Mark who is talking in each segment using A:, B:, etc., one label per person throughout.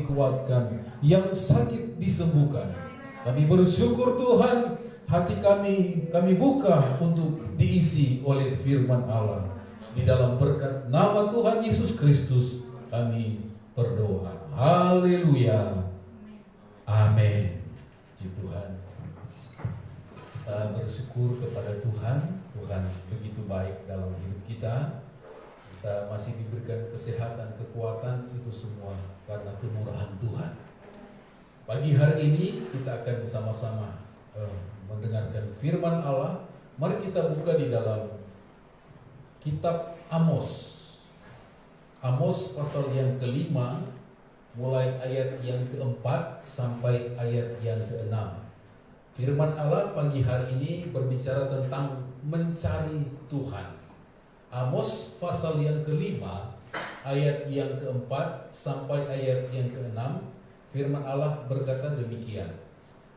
A: dikuatkan, yang sakit disembuhkan. Kami bersyukur Tuhan, hati kami buka untuk diisi oleh firman Allah. Di dalam berkat nama Tuhan Yesus Kristus kami berdoa. Haleluya. Amin. Puji Tuhan. Kita bersyukur kepada Tuhan. Tuhan begitu baik dalam hidup kita. Kita masih diberikan kesehatan, kekuatan, itu semua karena kemurahan Tuhan. Pagi hari ini kita akan sama-sama mendengarkan firman Allah. Mari kita buka di dalam kitab Amos. Amos pasal yang kelima, mulai ayat yang keempat sampai ayat yang keenam. Firman Allah pagi hari ini berbicara tentang mencari Tuhan. Amos pasal yang kelima, ayat yang keempat sampai ayat yang keenam. Firman Allah berkata demikian.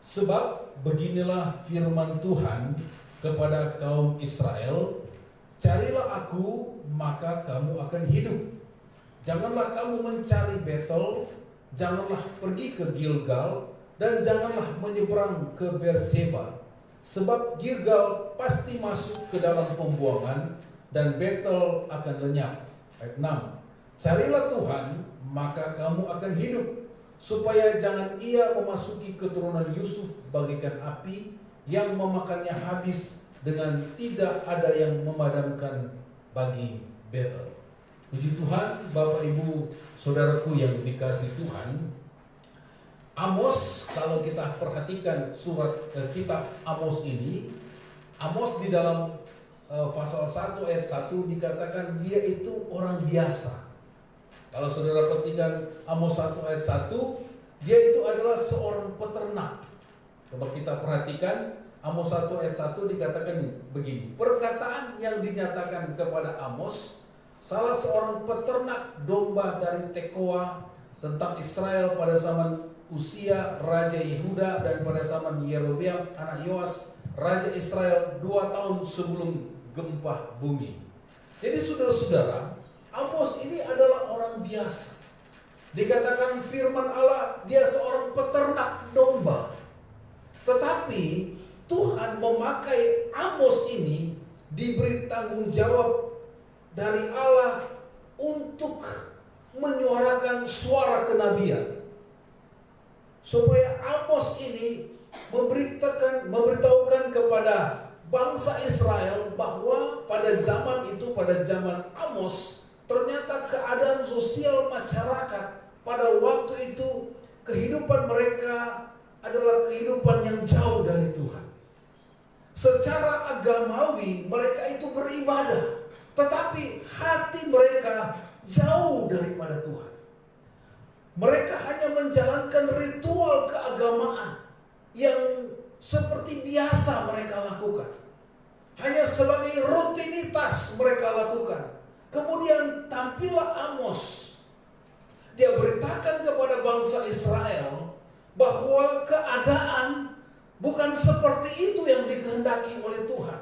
A: Sebab beginilah firman Tuhan kepada kaum Israel, carilah aku, maka kamu akan hidup. Janganlah kamu mencari Betel, janganlah pergi ke Gilgal, dan janganlah menyeberang ke Berseba. Sebab Gilgal pasti masuk ke dalam pembuangan, dan Betel akan lenyap. Ayat 6. Carilah Tuhan, maka kamu akan hidup, supaya jangan ia memasuki keturunan Yusuf bagaikan api yang memakannya habis, dengan tidak ada yang memadamkan bagi Betel. Puji Tuhan, Bapak Ibu Saudaraku yang dikasih Tuhan. Amos, kalau kita perhatikan surat kitab Amos ini, Amos di dalam pasal 1 ayat 1 dikatakan dia itu orang biasa. Kalau saudara perhatikan Amos 1 ayat 1, dia itu adalah seorang peternak. Coba kita perhatikan Amos 1 ayat 1 dikatakan begini. Perkataan yang dinyatakan kepada Amos, salah seorang peternak domba dari Tekoa, tentang Israel pada zaman Usia Raja Yehuda dan pada zaman Yerobeam anak Yoas Raja Israel 2 tahun sebelum gempa bumi. Jadi saudara-saudara, Amos ini adalah orang biasa. Dikatakan firman Allah, dia seorang peternak domba. Tetapi Tuhan memakai Amos ini, diberi tanggung jawab dari Allah untuk menyuarakan suara kenabian, supaya Amos ini memberitahukan kepada bangsa Israel bahwa pada zaman itu, pada zaman Amos, ternyata keadaan sosial masyarakat pada waktu itu, kehidupan mereka adalah kehidupan yang jauh dari Tuhan. Secara agamawi mereka itu beribadah, tetapi hati mereka jauh daripada Tuhan. Mereka hanya menjalankan ritual keagamaan yang seperti biasa mereka lakukan. Hanya sebagai rutinitas mereka lakukan. Kemudian tampillah Amos. Dia beritakan kepada bangsa Israel bahwa keadaan bukan seperti itu yang dikehendaki oleh Tuhan.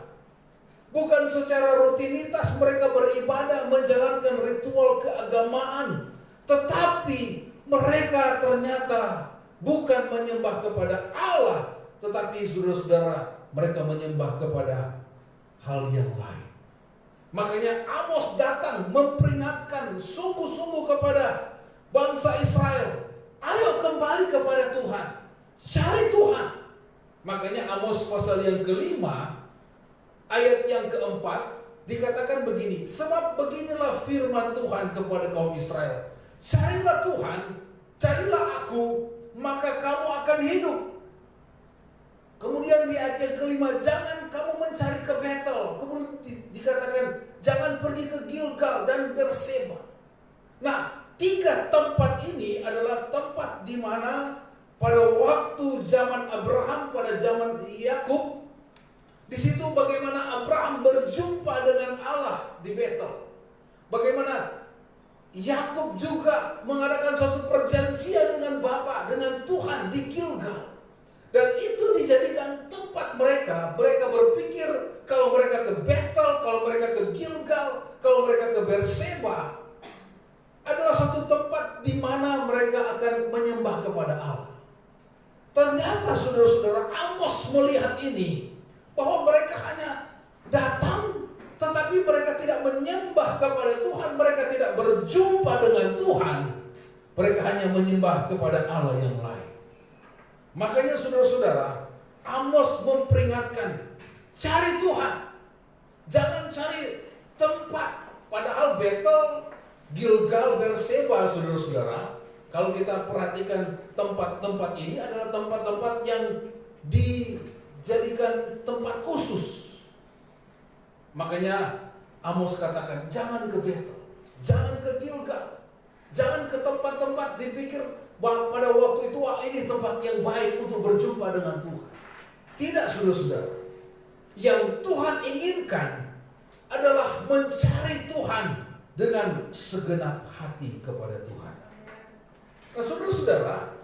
A: Bukan secara rutinitas mereka beribadah, menjalankan ritual keagamaan, tetapi mereka ternyata bukan menyembah kepada Allah, tetapi saudara-saudara, mereka menyembah kepada hal yang lain. Makanya Amos datang memperingatkan sungguh-sungguh kepada bangsa Israel, ayo kembali kepada Tuhan, cari Tuhan. Makanya Amos pasal yang kelima, ayat yang keempat, dikatakan begini, sebab beginilah firman Tuhan kepada kaum Israel, carilah Tuhan, carilah aku, maka kamu akan hidup. Kemudian di ayat yang kelima, jangan kamu mencari ke Betel. Kemudian dikatakan, jangan pergi ke Gilgal dan Berseba. Nah, 3 tempat ini adalah tempat di mana pada waktu zaman Abraham, pada zaman Yakub, di situ bagaimana Abraham berjumpa dengan Allah di Betel. Bagaimana Yakub juga mengadakan suatu perjanjian dengan Bapa, dengan Tuhan di Gilgal. Dan itu dijadikan tempat mereka. Mereka berpikir kalau mereka ke Betel, kalau mereka ke Gilgal, kalau mereka ke Berseba, adalah suatu tempat di mana mereka akan menyembah kepada Allah. Ternyata saudara-saudara, Amos melihat ini, bahwa mereka hanya datang, tetapi mereka tidak menyembah kepada Tuhan, mereka tidak berjumpa dengan Tuhan, mereka hanya menyembah kepada Allah yang lain. Makanya saudara-saudara, Amos memperingatkan, cari Tuhan, jangan cari tempat. Padahal Betel, Gilgal, Berseba, saudara-saudara, kalau kita perhatikan tempat-tempat ini adalah tempat-tempat yang dijadikan tempat khusus. Makanya Amos katakan, jangan ke Betel, jangan ke Gilgal, jangan ke tempat-tempat dipikir bahwa pada waktu itu ini tempat yang baik untuk berjumpa dengan Tuhan. Tidak, saudara-saudara. Yang Tuhan inginkan adalah mencari Tuhan dengan segenap hati kepada Tuhan. Nah, saudara-saudara,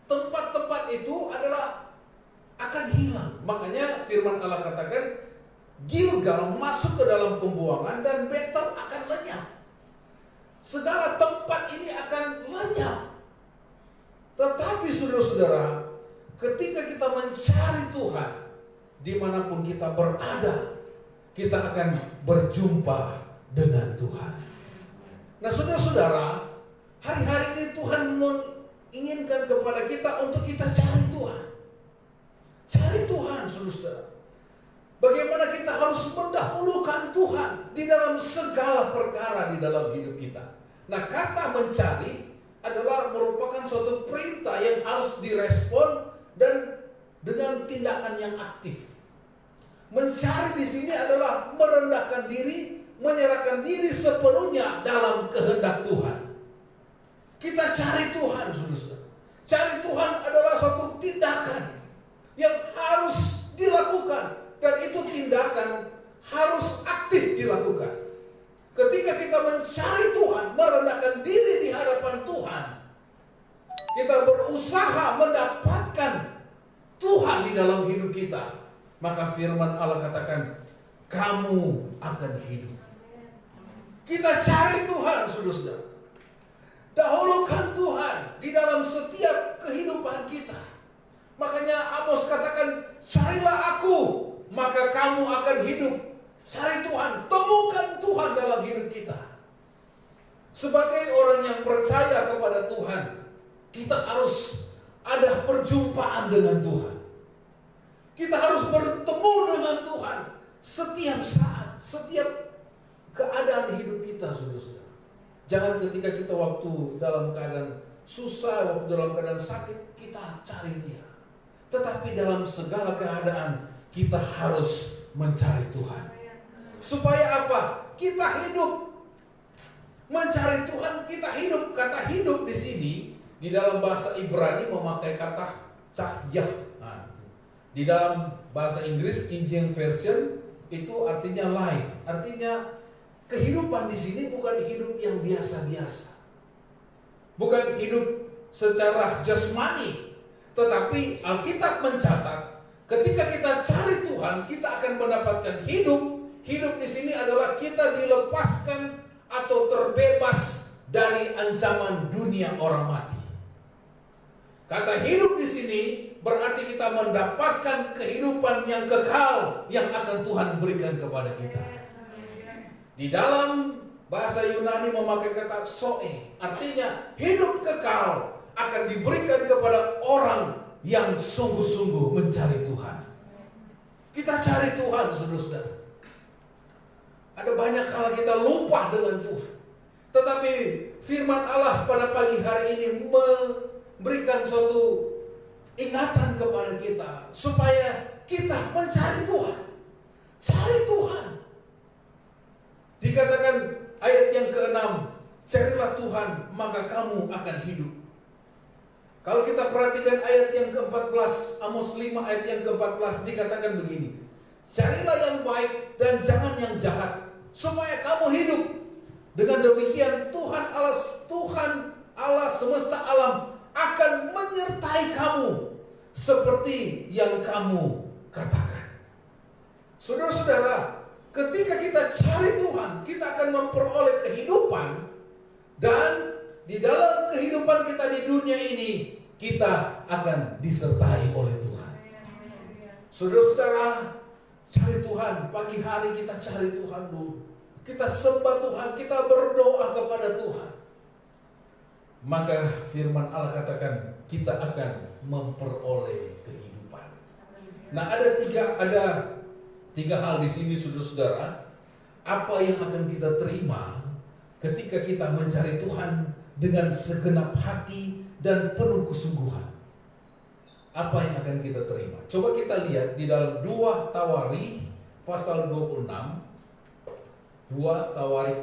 A: tempat-tempat itu adalah akan hilang. Makanya firman Allah katakan, Gilgal masuk ke dalam pembuangan dan Betel akan lenyap. Segala tempat ini akan lenyap. Tetapi saudara-saudara, ketika kita mencari Tuhan, dimanapun kita berada, kita akan berjumpa dengan Tuhan. Nah, saudara-saudara, hari-hari ini Tuhan menginginkan kepada kita untuk kita cari Tuhan. Cari Tuhan, saudara-saudara. Bagaimana kita harus mendahulukan Tuhan di dalam segala perkara di dalam hidup kita. Nah, kata mencari adalah merupakan suatu perintah yang harus direspon dan dengan tindakan yang aktif. Mencari di sini adalah merendahkan diri, menyerahkan diri sepenuhnya dalam kehendak Tuhan. Kita cari Tuhan, saudara. Cari Tuhan adalah suatu tindakan yang harus dilakukan, dan itu tindakan harus aktif dilakukan. Ketika kita mencari Tuhan, merendahkan diri di hadapan Tuhan, kita berusaha mendapatkan Tuhan di dalam hidup kita, maka firman Allah katakan, kamu akan hidup. Kita cari Tuhan, saudara. Dahulukan Tuhan di dalam setiap kehidupan kita. Makanya Amos katakan, carilah aku, maka kamu akan hidup. Cari Tuhan, temukan Tuhan dalam hidup kita. Sebagai orang yang percaya kepada Tuhan, kita harus ada perjumpaan dengan Tuhan. Kita harus bertemu dengan Tuhan setiap saat, setiap keadaan hidup kita, saudara-saudara. Jangan ketika kita waktu dalam keadaan susah, waktu dalam keadaan sakit, kita cari Dia. Tetapi dalam segala keadaan, kita harus mencari Tuhan. Supaya apa? Kita hidup. Mencari Tuhan, kita hidup. Kata hidup di sini, di dalam bahasa Ibrani memakai kata cahyah. Di dalam bahasa Inggris King James Version itu artinya life, artinya kehidupan di sini bukan hidup yang biasa-biasa, bukan hidup secara jasmani, tetapi Alkitab mencatat ketika kita cari Tuhan, kita akan mendapatkan hidup. Hidup di sini adalah kita dilepaskan atau terbebas dari ancaman dunia orang mati. Kata hidup di sini berarti kita mendapatkan kehidupan yang kekal yang akan Tuhan berikan kepada kita. Di dalam bahasa Yunani memakai kata zoe, artinya hidup kekal akan diberikan kepada orang yang sungguh-sungguh mencari Tuhan. Kita cari Tuhan, saudara-saudara. Ada banyak hal kita lupa dengan Tuhan. Tetapi firman Allah pada pagi hari ini memberikan suatu ingatan kepada kita supaya kita mencari Tuhan. Cari Tuhan. Dikatakan ayat yang ke-6, carilah Tuhan maka kamu akan hidup. Kalau kita perhatikan ayat yang ke-14, Amos 5 ayat yang ke-14 dikatakan begini, carilah yang baik dan jangan yang jahat supaya kamu hidup. Dengan demikian Tuhan Allah semesta alam akan menyertai kamu seperti yang kamu katakan. Saudara-saudara, ketika kita cari Tuhan, kita akan memperoleh kehidupan Dan di dalam kehidupan kita di dunia ini, kita akan disertai oleh Tuhan. Saudara-saudara, cari Tuhan. Pagi hari kita cari Tuhan dulu. Kita sembah Tuhan, kita berdoa kepada Tuhan. Maka firman Allah katakan, kita akan memperoleh kehidupan. Nah, ada tiga hal di sini, saudara-saudara. Apa yang akan kita terima ketika kita mencari Tuhan dengan segenap hati dan penuh kesungguhan? Apa yang akan kita terima? Coba kita lihat di dalam 2 Tawarikh pasal 26. 2 Tawarikh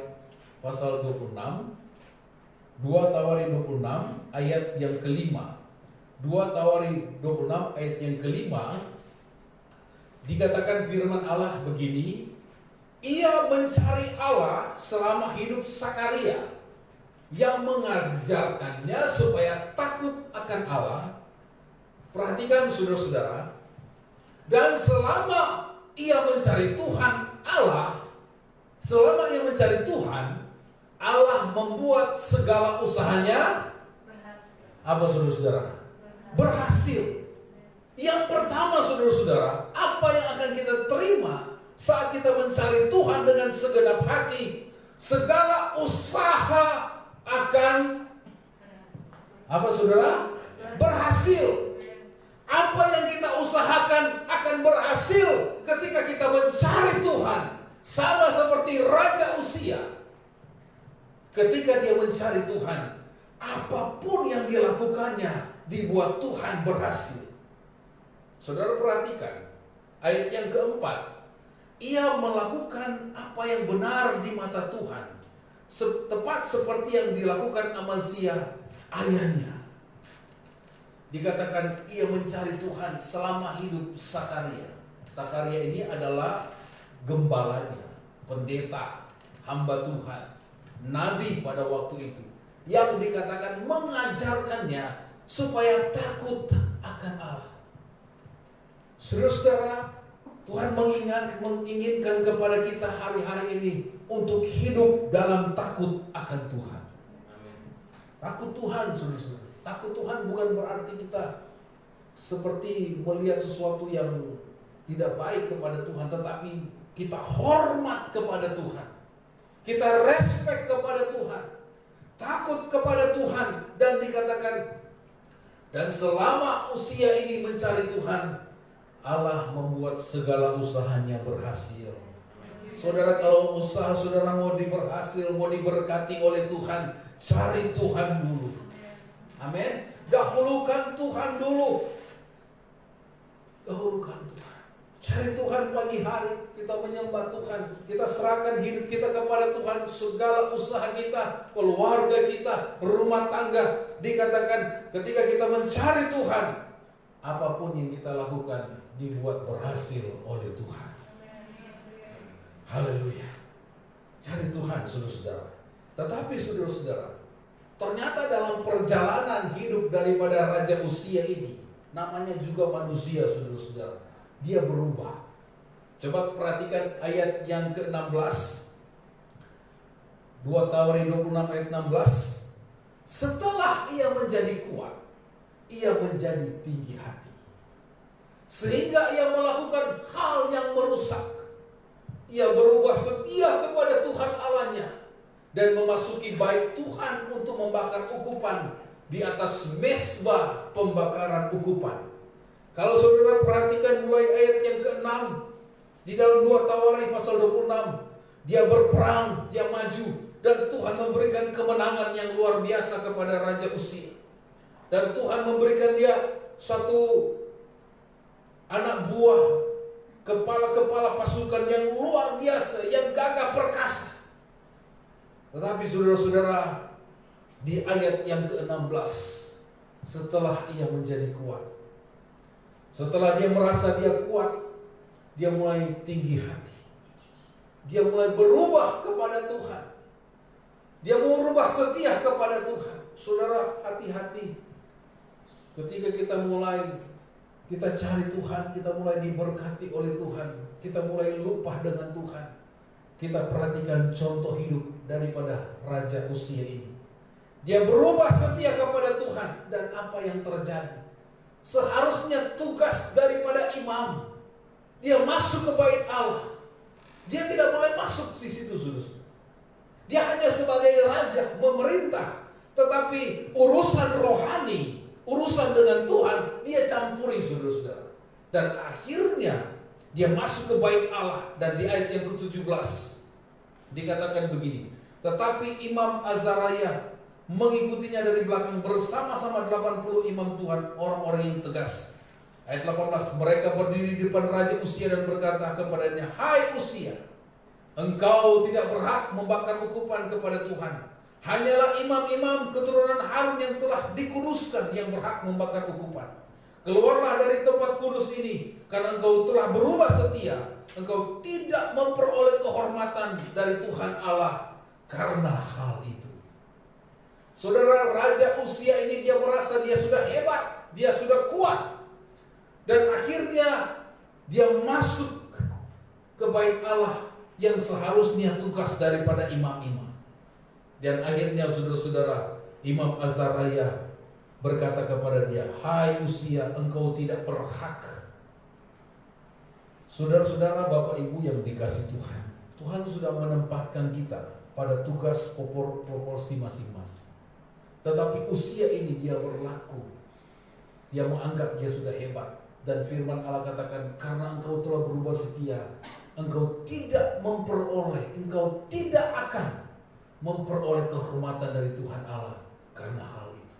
A: pasal 26. 2 Tawarikh 26 ayat yang kelima. 2 Tawarikh 26 ayat yang kelima, dikatakan firman Allah begini, ia mencari Allah selama hidup Sakaria, yang mengajarkannya supaya takut akan Allah. Perhatikan saudara-saudara, dan selama ia mencari Tuhan Allah, selama ia mencari Tuhan, Allah membuat segala usahanya apa, saudara-saudara? Berhasil. Yang pertama, saudara-saudara, apa yang akan kita terima saat kita mencari Tuhan dengan segenap hati? Segala usaha akan apa, saudara? Berhasil. Apa yang kita usahakan akan berhasil ketika kita mencari Tuhan. Sama seperti Raja Uzia. Ketika dia mencari Tuhan, apapun yang dia lakukannya dibuat Tuhan berhasil. Saudara perhatikan ayat yang keempat. Ia melakukan apa yang benar di mata Tuhan, tepat seperti yang dilakukan Amazia ayahnya. Dikatakan ia mencari Tuhan selama hidup Sakaria. Sakaria ini adalah gembalanya, pendeta, hamba Tuhan, nabi pada waktu itu, yang dikatakan mengajarkannya supaya takut akan Allah. Saudara-saudara, Tuhan menginginkan kepada kita hari-hari ini untuk hidup dalam takut akan Tuhan. Takut Tuhan, saudara-saudara. Takut Tuhan bukan berarti kita seperti melihat sesuatu yang tidak baik kepada Tuhan, tetapi kita hormat kepada Tuhan. Kita respect kepada Tuhan. Takut kepada Tuhan. Dan dikatakan, dan selama usia ini mencari Tuhan, Allah membuat segala usahanya berhasil. Saudara, kalau usaha saudara mau berhasil, mau diberkati oleh Tuhan, cari Tuhan dulu. Amin. Dahulukan Tuhan dulu. Dahulukan Tuhan. Cari Tuhan pagi hari. Kita menyembah Tuhan. Kita serahkan hidup kita kepada Tuhan. Segala usaha kita, keluarga kita, rumah tangga. Dikatakan ketika kita mencari Tuhan, apapun yang kita lakukan dibuat berhasil oleh Tuhan. Haleluya. Cari Tuhan, saudara-saudara. Tetapi saudara-saudara, ternyata dalam perjalanan hidup daripada Raja Uzia ini, namanya juga manusia, saudara-saudara, dia berubah. Coba perhatikan ayat yang ke-16. 2 Tawarikh 26 ayat 16. Setelah ia menjadi kuat, ia menjadi tinggi hati, sehingga ia melakukan hal yang merusak. Ia berubah setia kepada Tuhan Allahnya dan memasuki bait Tuhan untuk membakar ukupan di atas mezbah pembakaran ukupan. Kalau saudara perhatikan mulai ayat yang ke-6 di dalam 2 Tawarikh pasal 26, dia berperang, dia maju, dan Tuhan memberikan kemenangan yang luar biasa kepada Raja Uzia. Dan Tuhan memberikan dia suatu anak buah, kepala-kepala pasukan yang luar biasa, yang gagah perkasa. Tetapi saudara-saudara, di ayat yang ke-16, setelah ia menjadi kuat, setelah dia merasa dia kuat, dia mulai tinggi hati. Dia mulai berubah kepada Tuhan. Dia mau berubah setia kepada Tuhan. Saudara, hati-hati. Ketika kita cari Tuhan, kita mulai diberkati oleh Tuhan, kita mulai lupa dengan Tuhan. Kita perhatikan contoh hidup daripada Raja Uzia ini. Dia berubah setia kepada Tuhan. Dan apa yang terjadi? Seharusnya tugas daripada imam, dia masuk ke bait Allah. Dia tidak boleh masuk di situ, saudara. Dia hanya sebagai raja, memerintah. Tetapi urusan rohani, urusan dengan Tuhan, dia campuri, saudara-saudara. Dan akhirnya dia masuk ke bait Allah. Dan di ayat yang ke-17 dikatakan begini. Tetapi Imam Azariah mengikutinya dari belakang bersama-sama 80 imam Tuhan, orang-orang yang tegas. Ayat 18, mereka berdiri di depan Raja Uzia dan berkata kepadanya, "Hai Uzia, engkau tidak berhak membakar ukupan kepada Tuhan. Hanyalah imam-imam keturunan Harun yang telah dikuduskan yang berhak membakar ukupan. Keluarlah dari tempat kudus ini, karena engkau telah berubah setia. Engkau tidak memperoleh kehormatan dari Tuhan Allah karena hal itu." Saudara, Raja Uzia ini dia merasa dia sudah hebat, dia sudah kuat. Dan akhirnya dia masuk ke bait Allah yang seharusnya tugas daripada imam-imam. Dan akhirnya saudara-saudara, Imam Azariah berkata kepada dia, "Hai Uzia, engkau tidak berhak." Saudara-saudara, Bapak Ibu yang dikasihi Tuhan, Tuhan sudah menempatkan kita pada tugas proporsi masing-masing. Tetapi Uzia ini dia berlaku, dia menganggap dia sudah hebat. Dan firman Allah katakan, karena engkau telah berubah setia, engkau tidak memperoleh, engkau tidak akan memperoleh kehormatan dari Tuhan Allah karena hal itu.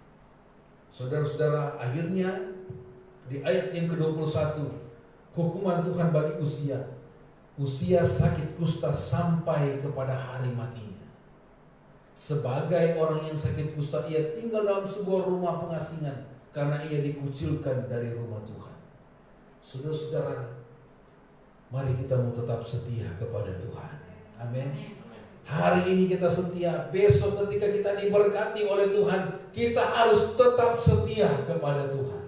A: Saudara-saudara, akhirnya di ayat yang ke-21, hukuman Tuhan bagi Uzia. Uzia sakit kusta sampai kepada hari matinya. Sebagai orang yang sakit kusta, ia tinggal dalam sebuah rumah pengasingan karena ia dikucilkan dari rumah Tuhan. Saudara-saudara, mari kita mau tetap setia kepada Tuhan. Amin. Hari ini kita setia, besok ketika kita diberkati oleh Tuhan, kita harus tetap setia kepada Tuhan.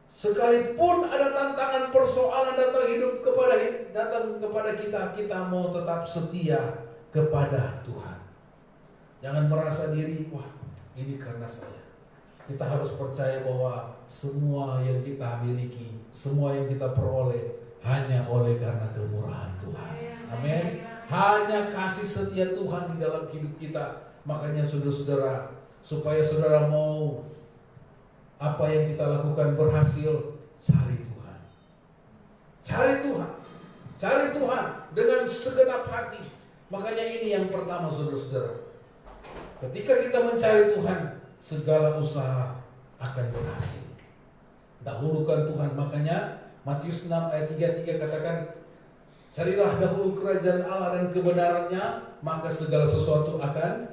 A: Sekalipun ada tantangan, persoalan datang kepada kita, kita mau tetap setia kepada Tuhan. Jangan merasa diri, wah ini karena saya. Kita harus percaya bahwa semua yang kita miliki, semua yang kita peroleh hanya oleh karena kemurahan Tuhan. Amin. Hanya kasih setia Tuhan di dalam hidup kita. Makanya saudara-saudara, supaya saudara mau apa yang kita lakukan berhasil, cari Tuhan. Cari Tuhan. Cari Tuhan dengan segenap hati. Makanya ini yang pertama, saudara-saudara. Ketika kita mencari Tuhan, segala usaha akan berhasil. Dahulukan Tuhan. Makanya Matius 6 ayat 33 katakan, carilah dahulu kerajaan Allah dan kebenarannya, maka segala sesuatu akan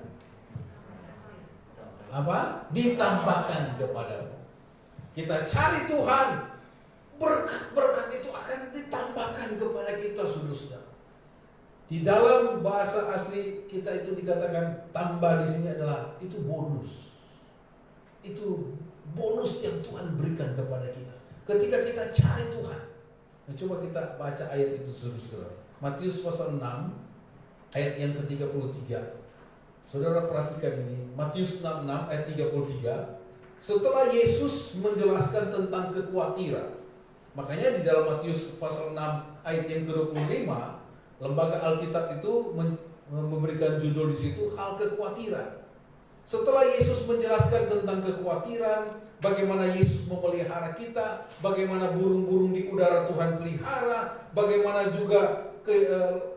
A: ditambahkan kepadamu. Kita cari Tuhan, berkat-berkat itu akan ditambahkan kepada kita, saudara-saudara. Di dalam bahasa asli kita itu dikatakan tambah di sini adalah itu bonus. Itu bonus yang Tuhan berikan kepada kita ketika kita cari Tuhan. Nah, coba kita baca ayat itu, saudara-saudara. Matius pasal 6 ayat yang ke-33. Saudara perhatikan ini, Matius 6 ayat 33. Setelah Yesus menjelaskan tentang kekhawatiran, makanya di dalam Matius pasal 6 ayat yang ke-25, Lembaga Alkitab itu memberikan judul di situ hal kekhawatiran. Setelah Yesus menjelaskan tentang kekhawatiran, bagaimana Yesus memelihara kita, bagaimana burung-burung di udara Tuhan pelihara, bagaimana juga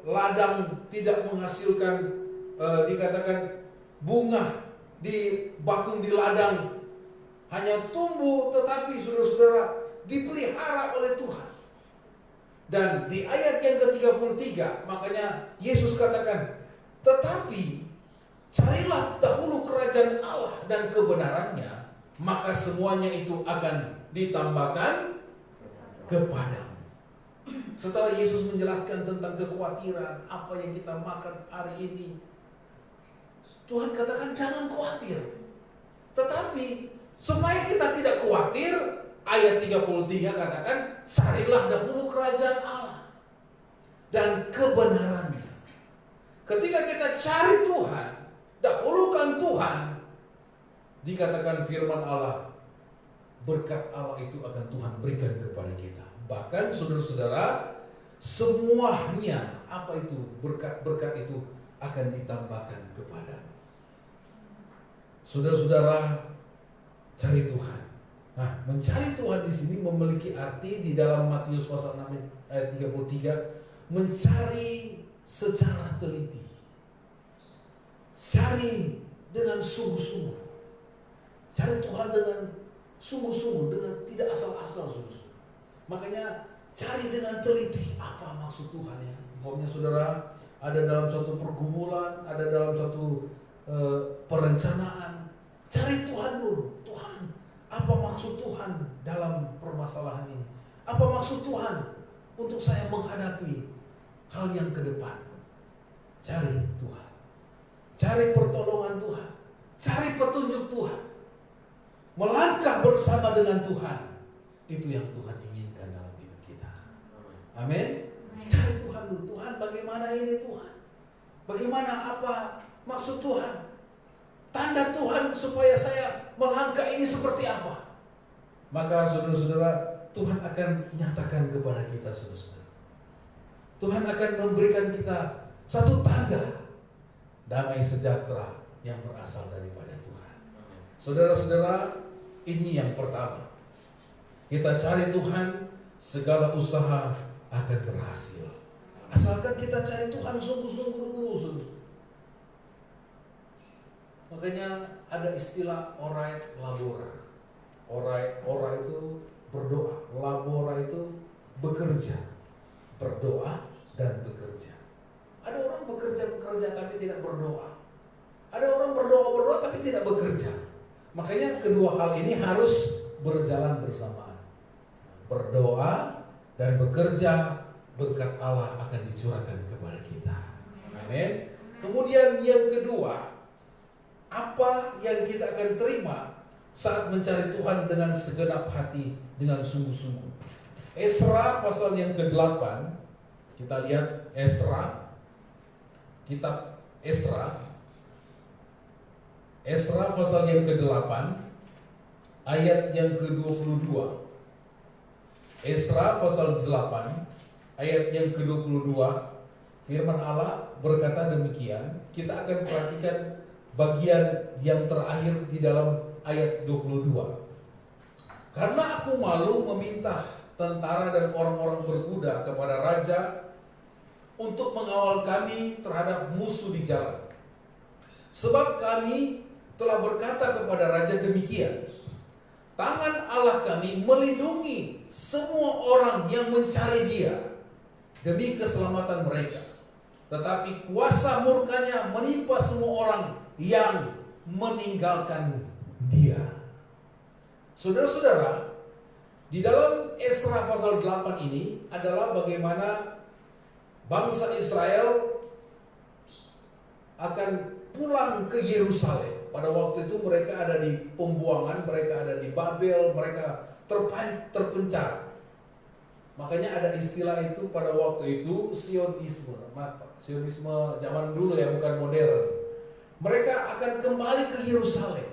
A: ladang tidak menghasilkan dikatakan bunga di bakung di ladang, hanya tumbuh, tetapi saudara-saudara dipelihara oleh Tuhan. Dan di ayat yang ke-33, makanya Yesus katakan, tetapi carilah dahulu kerajaan Allah dan kebenarannya, maka semuanya itu akan ditambahkan kepadamu. Setelah Yesus menjelaskan tentang kekhawatiran, apa yang kita makan hari ini, Tuhan katakan jangan khawatir. Tetapi supaya kita tidak khawatir, ayat 33 katakan, carilah dahulu kerajaan Allah dan kebenarannya. Ketika kita cari Tuhan, dahulukan Tuhan, dikatakan firman Allah, berkat Allah itu akan Tuhan berikan kepada kita. Bahkan saudara-saudara, semuanya apa itu berkat-berkat itu akan ditambahkan kepada. Saudara-saudara, cari Tuhan. Nah, mencari Tuhan di sini memiliki arti di dalam Matius pasal 6 ayat 33, mencari secara teliti. Cari dengan sungguh-sungguh. Cari Tuhan dengan sungguh-sungguh, dengan tidak asal-asal sungguh-sungguh. Makanya cari dengan teliti apa maksud Tuhan ya. Umpamanya saudara ada dalam suatu pergumulan, ada dalam suatu perencanaan, cari Tuhan dulu. Tuhan, apa maksud Tuhan dalam permasalahan ini? Apa maksud Tuhan untuk saya menghadapi hal yang ke depan? Cari Tuhan. Cari pertolongan Tuhan. Cari petunjuk Tuhan. Melangkah bersama dengan Tuhan. Itu yang Tuhan inginkan dalam hidup kita. Amin. Cari Tuhan dulu. Tuhan, bagaimana ini Tuhan? Bagaimana, apa maksud Tuhan? Tanda Tuhan supaya saya melangkah ini seperti apa? Maka saudara-saudara, Tuhan akan nyatakan kepada kita, saudara-saudara. Tuhan akan memberikan kita satu tanda damai sejahtera yang berasal daripada Tuhan. Saudara-saudara, ini yang pertama. Kita cari Tuhan, segala usaha akan berhasil. Asalkan kita cari Tuhan sungguh-sungguh dulu, saudara. Makanya ada istilah orai labora. Orai itu berdoa, labora itu bekerja. Berdoa dan bekerja. Ada orang bekerja tapi tidak berdoa. Ada orang berdoa tapi tidak bekerja. Makanya kedua hal ini harus berjalan bersamaan. Berdoa dan bekerja, berkat Allah akan dicurahkan kepada kita. Amin. Kemudian yang kedua, apa yang kita akan terima saat mencari Tuhan dengan segenap hati, dengan sungguh-sungguh. Esra pasal yang ke-8, kita lihat Esra, kitab Esra pasal yang ke-8, ayat yang ke-22. Esra pasal 8, ayat yang ke-22, firman Allah berkata demikian. Kita akan perhatikan bagian yang terakhir di dalam ayat 22. Karena aku malu meminta tentara dan orang-orang berkuda kepada raja untuk mengawal kami terhadap musuh di jalan. Sebab kami telah berkata kepada raja demikian, tangan Allah kami melindungi semua orang yang mencari Dia demi keselamatan mereka. Tetapi kuasa murkanya menimpa semua orang yang meninggalkan Dia. Saudara-saudara, di dalam Esra pasal 8 ini adalah bagaimana bangsa Israel akan pulang ke Yerusalem. Pada waktu itu mereka ada di pembuangan, mereka ada di Babel, mereka terpencar. Makanya ada istilah itu pada waktu itu Sionisme. Sionisme zaman dulu ya, bukan modern. Mereka akan kembali ke Yerusalem.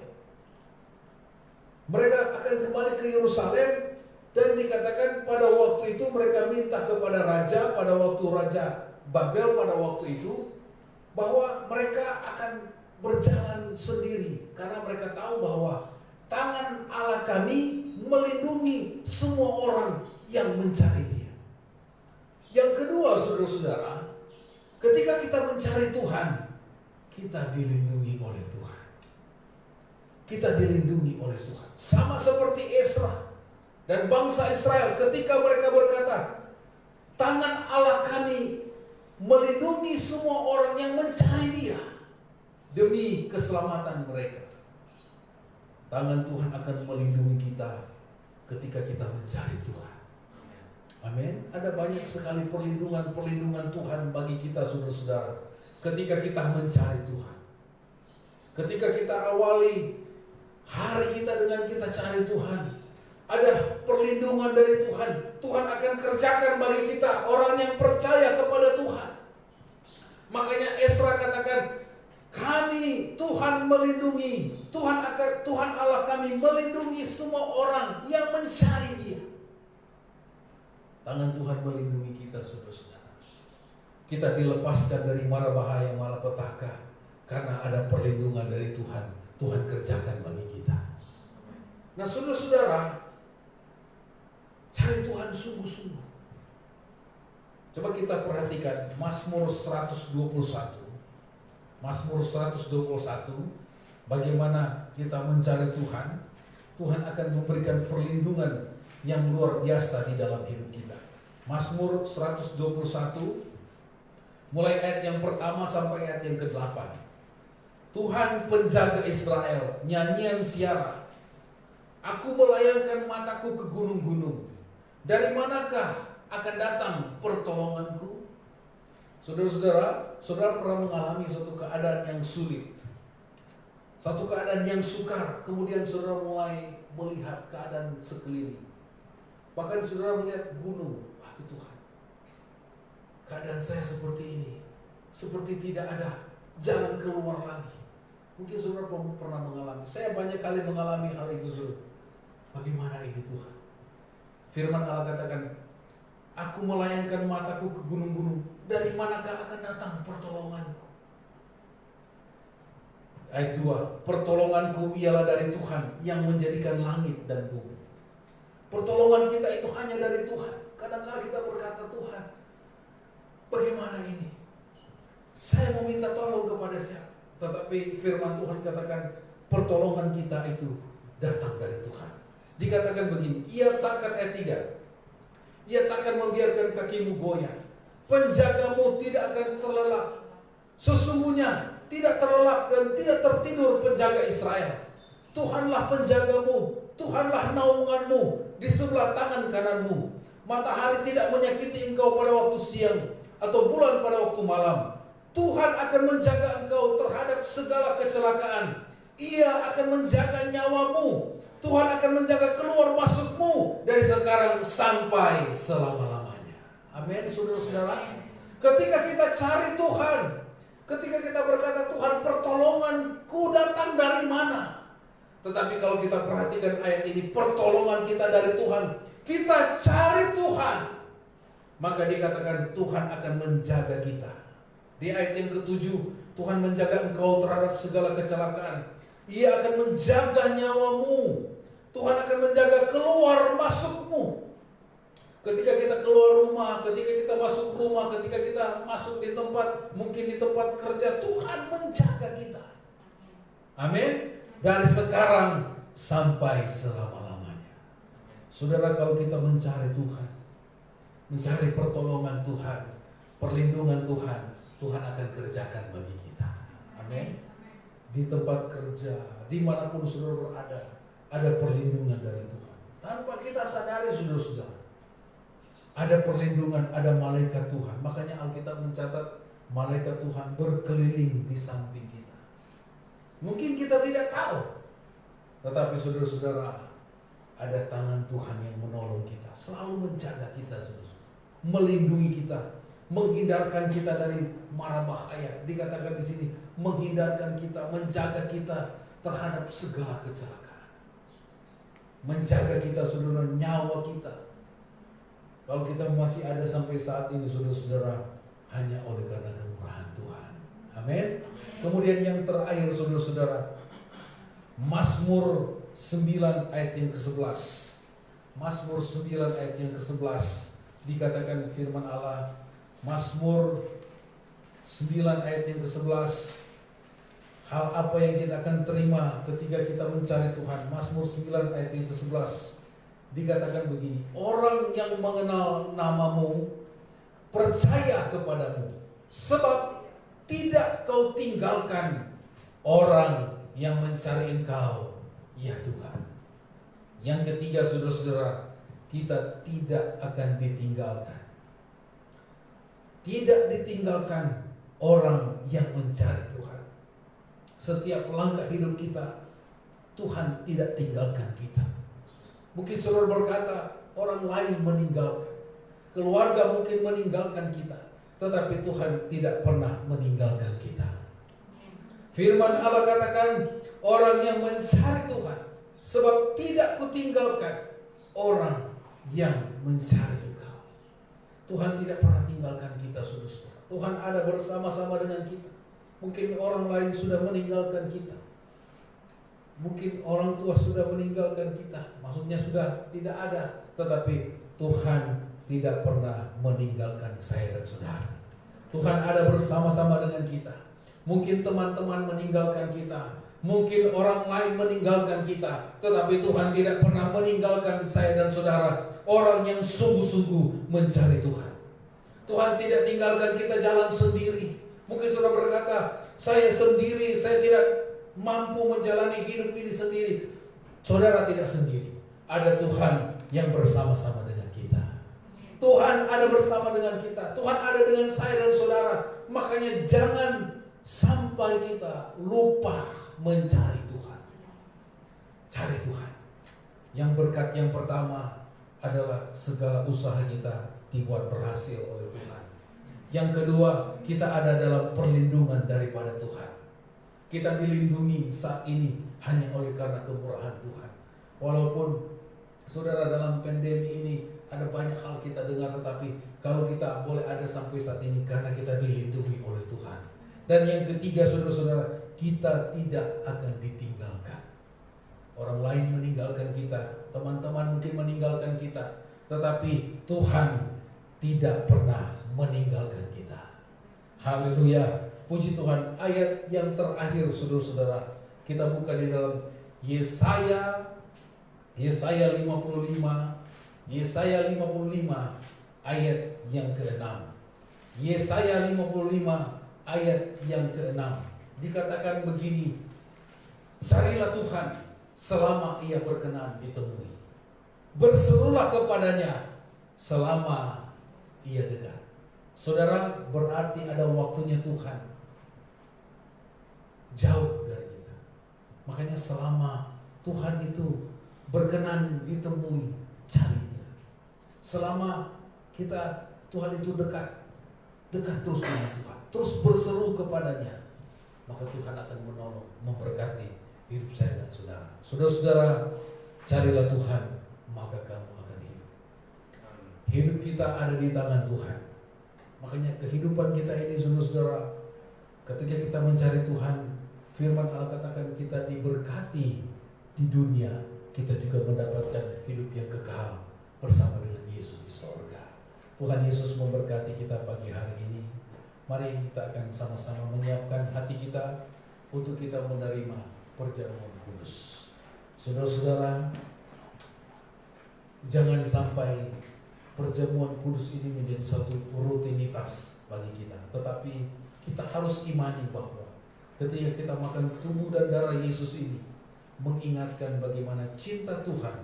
A: Mereka akan kembali ke Yerusalem dan dikatakan pada waktu itu mereka minta kepada raja, pada waktu Raja Babel pada waktu itu, bahwa mereka akan berjalan sendiri karena mereka tahu bahwa tangan Allah kami melindungi semua orang yang mencari Dia. Yang kedua, saudara-saudara, ketika kita mencari Tuhan, kita dilindungi oleh Tuhan. Kita dilindungi oleh Tuhan. Sama seperti Esra dan bangsa Israel ketika mereka berkata, tangan Allah kami melindungi semua orang yang mencari Dia demi keselamatan mereka. Tangan Tuhan akan melindungi kita ketika kita mencari Tuhan. Amin. Ada banyak sekali perlindungan Tuhan bagi kita, saudara-saudara, ketika kita mencari Tuhan. Ketika kita awali hari kita dengan kita cari Tuhan, ada perlindungan dari Tuhan. Tuhan akan kerjakan bagi kita orang yang percaya kepada Tuhan. Makanya Esra katakan, Kami, Tuhan melindungi, Tuhan Allah kami melindungi semua orang yang mencari Dia. Tangan Tuhan melindungi kita, saudara-saudara. Kita dilepaskan dari mara bahaya, malapetaka, karena ada perlindungan dari Tuhan. Tuhan kerjakan bagi kita. Nah, saudara-saudara, cari Tuhan sungguh-sungguh. Coba kita perhatikan Mazmur 121. Mazmur 121, bagaimana kita mencari Tuhan. Tuhan akan memberikan perlindungan yang luar biasa di dalam hidup kita. Mazmur 121, mulai ayat yang pertama sampai ayat yang ke-8. Tuhan penjaga Israel, nyanyian siara. Aku melayangkan mataku ke gunung-gunung. Dari manakah akan datang pertolonganku? Saudara-saudara, saudara pernah mengalami suatu keadaan yang sulit, satu keadaan yang sukar, kemudian saudara mulai melihat keadaan sekeliling. Bahkan saudara melihat gunung, wahai Tuhan, keadaan saya seperti ini, seperti tidak ada jalan keluar lagi. Mungkin saudara pernah mengalami, saya banyak kali mengalami hal itu, saudara. Bagaimana ini Tuhan? Firman Allah katakan, aku melayangkan mataku ke gunung-gunung. Dari manakah akan datang pertolonganku? Ayat 2, pertolonganku ialah dari Tuhan yang menjadikan langit dan bumi. Pertolongan kita itu hanya dari Tuhan. Kadang-kadang kita berkata, Tuhan, bagaimana ini? Saya meminta tolong kepada siapa? Tetapi firman Tuhan katakan, pertolongan kita itu datang dari Tuhan. Dikatakan begini, ia takkan, ayat 3, ia takkan membiarkan kakimu goyah. Penjagamu tidak akan terlelap. Sesungguhnya tidak terlelap dan tidak tertidur penjaga Israel. Tuhanlah penjagamu, Tuhanlah naunganmu di sebelah tangan kananmu. Matahari tidak menyakiti engkau pada waktu siang, atau bulan pada waktu malam. Tuhan akan menjaga engkau terhadap segala kecelakaan. Ia akan menjaga nyawamu. Tuhan akan menjaga keluar masukmu dari sekarang sampai selama-lamanya. Amin, saudara-saudara. Ketika kita cari Tuhan, ketika kita berkata, Tuhan, pertolonganku datang dari mana? Tetapi kalau kita perhatikan ayat ini, pertolongan kita dari Tuhan, kita cari Tuhan, maka dikatakan Tuhan akan menjaga kita. Di ayat yang ke-7, Tuhan menjaga engkau terhadap segala kecelakaan. Ia akan menjaga nyawamu. Tuhan akan menjaga keluar masukmu. Ketika kita keluar rumah, ketika kita masuk rumah, ketika kita masuk di tempat, mungkin di tempat kerja, Tuhan menjaga kita. Amin. Dari sekarang sampai selama-lamanya. Saudara, kalau kita mencari Tuhan, mencari pertolongan Tuhan, perlindungan Tuhan, Tuhan akan kerjakan bagi kita. Amin. Di tempat kerja, dimanapun saudara berada, ada perlindungan dari Tuhan. Tanpa kita sadari, saudara-saudara, ada perlindungan, ada malaikat Tuhan. Makanya Alkitab mencatat malaikat Tuhan berkeliling di samping kita. Mungkin kita tidak tahu, tetapi saudara-saudara, ada tangan Tuhan yang menolong kita, selalu menjaga kita, saudara, melindungi kita, menghindarkan kita dari mara bahaya. Dikatakan di sini, menghindarkan kita, menjaga kita terhadap segala kecelakaan, menjaga kita, saudara, nyawa kita. Kalau kita masih ada sampai saat ini, saudara-saudara, hanya oleh karena kemurahan Tuhan. Amin. Kemudian yang terakhir, saudara-saudara, Mazmur 9 ayat yang ke-11. Mazmur 9 ayat yang ke-11 dikatakan firman Allah. Mazmur 9 ayat yang ke-11. Hal apa yang kita akan terima ketika kita mencari Tuhan. Mazmur 9 ayat yang ke-11 dikatakan begini, orang yang mengenal namamu percaya kepadamu, sebab tidak kau tinggalkan orang yang mencari engkau, ya Tuhan. Yang ketiga, saudara-saudara, kita tidak akan ditinggalkan. Tidak ditinggalkan orang yang mencari Tuhan. Setiap langkah hidup kita, Tuhan tidak tinggalkan kita. Mungkin saudara berkata, orang lain meninggalkan, keluarga mungkin meninggalkan kita, tetapi Tuhan tidak pernah meninggalkan kita. Firman Allah katakan, orang yang mencari Tuhan, sebab tidak kutinggalkan orang yang mencari Engkau. Tuhan tidak pernah tinggalkan kita, saudara-saudara. Tuhan ada bersama-sama dengan kita. Mungkin orang lain sudah meninggalkan kita. Mungkin orang tua sudah meninggalkan kita. Maksudnya sudah tidak ada. Tetapi Tuhan tidak pernah meninggalkan saya dan saudara. Tuhan ada bersama-sama dengan kita. Mungkin teman-teman meninggalkan kita. Mungkin orang lain meninggalkan kita. Tetapi Tuhan tidak pernah meninggalkan saya dan saudara. Orang yang sungguh-sungguh mencari Tuhan. Tuhan tidak tinggalkan kita jalan sendiri. Mungkin saudara berkata, saya sendiri, saya tidak mampu menjalani hidup ini sendiri. Saudara tidak sendiri. Ada Tuhan yang bersama-sama dengan kita. Tuhan ada bersama dengan kita. Tuhan ada dengan saya dan saudara. Makanya jangan sampai kita lupa mencari Tuhan. Cari Tuhan. Yang berkat yang pertama adalah segala usaha kita dibuat berhasil oleh Tuhan. Yang kedua, kita ada dalam perlindungan daripada Tuhan. Kita dilindungi saat ini hanya oleh karena kemurahan Tuhan. Walaupun saudara dalam pandemi ini ada banyak hal kita dengar, tetapi kalau kita boleh ada sampai saat ini karena kita dilindungi oleh Tuhan. Dan yang ketiga, saudara-saudara, kita tidak akan ditinggalkan. Orang lain meninggalkan kita, teman-teman mungkin meninggalkan kita, tetapi Tuhan tidak pernah meninggalkan kita. Haleluya. Puji Tuhan. Ayat yang terakhir, saudara-saudara, kita buka di dalam Yesaya 55 ayat yang ke-6. Yesaya 55 ayat yang ke-6 dikatakan begini, carilah Tuhan selama ia berkenan ditemui, berserulah kepadanya selama ia dekat. Saudara, berarti ada waktunya Tuhan jauh dari kita. Makanya selama Tuhan itu berkenan ditemui, cari Dia. Selama Tuhan itu dekat terus dengan Tuhan, terus berseru kepadanya, maka Tuhan akan menolong, memberkati hidup saya dan saudara. Saudara-saudara, carilah Tuhan, maka kamu akan hidup. Hidup kita ada di tangan Tuhan. Makanya kehidupan kita ini, saudara-saudara, ketika kita mencari Tuhan, firman Allah katakan kita diberkati di dunia, kita juga mendapatkan hidup yang kekal bersama dengan Yesus di sorga. Tuhan Yesus memberkati kita pagi hari ini. Mari kita akan sama-sama menyiapkan hati kita untuk kita menerima perjamuan kudus. Saudara-saudara, jangan sampai perjamuan kudus ini menjadi suatu rutinitas bagi kita. Tetapi kita harus imani bahwa ketika kita makan tubuh dan darah Yesus ini, mengingatkan bagaimana cinta Tuhan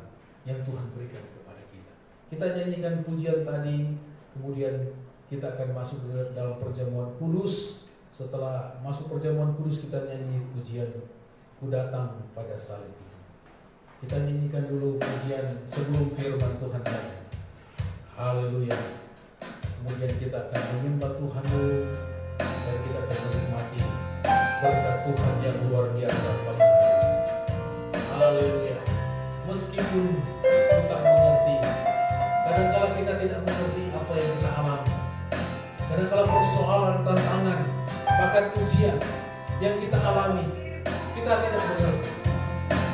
A: yang Tuhan berikan kepada kita. Kita nyanyikan pujian tadi, kemudian kita akan masuk dalam perjamuan kudus. Setelah masuk perjamuan kudus, kita nyanyi pujian Ku Datang Pada Salib Itu. Kita nyanyikan dulu pujian sebelum firman Tuhan tadi. Haleluya. Kemudian kita akan menyembah Tuhan dulu, dan kita akan menikmati berkat Tuhan yang luar biasa bagi kita. Haleluya. Meskipun kita tak mengerti, kadang-kala kita tidak mengerti apa yang kita alami. Kadang-kala persoalan, tantangan, bahkan ujian yang kita alami, kita tidak mengerti.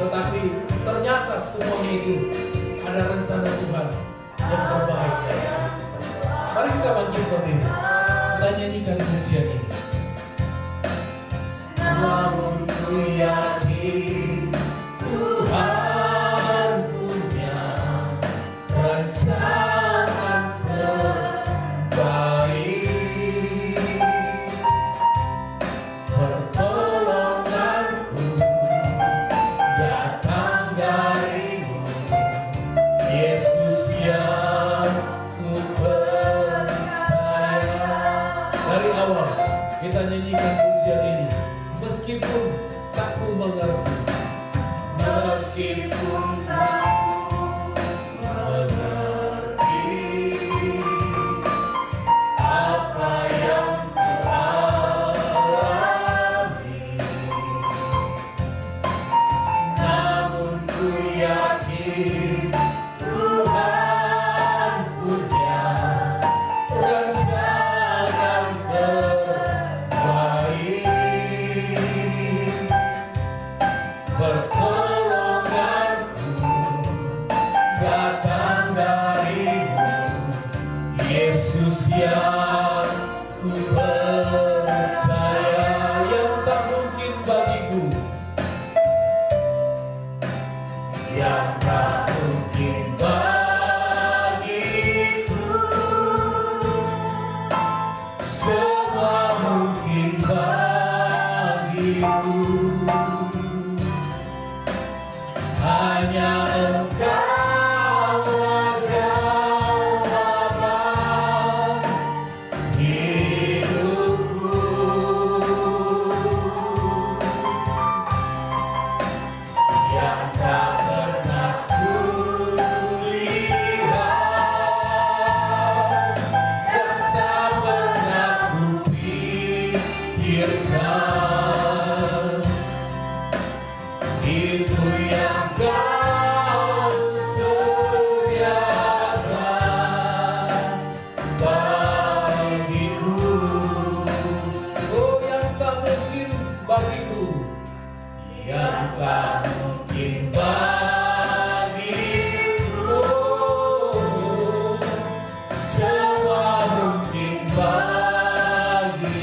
A: Tetapi ternyata semuanya itu ada rencana Tuhan yang terbaik dari hidup kita. Mari kita bangkit berdiri, kita nyanyikan pujian ini. Namun ku yakin Tuhan punya rencana terbaik. Pertolonganku datang darimu, Yesus yang ku percaya. Dari awal kita nyanyikan pujian ini, meskipun tak ku mengerti, tak mungkin bagiku, semua mungkin bagiku. Hanya Engkau jawaban hidupku. Yang tak pernah kulihat, yang tak pernah kupikirkan, itu yang Kau sediakan bagiku. Oh, yang tak mungkin bagiku, yang tak mungkin bagiku, semua mungkin bagiku.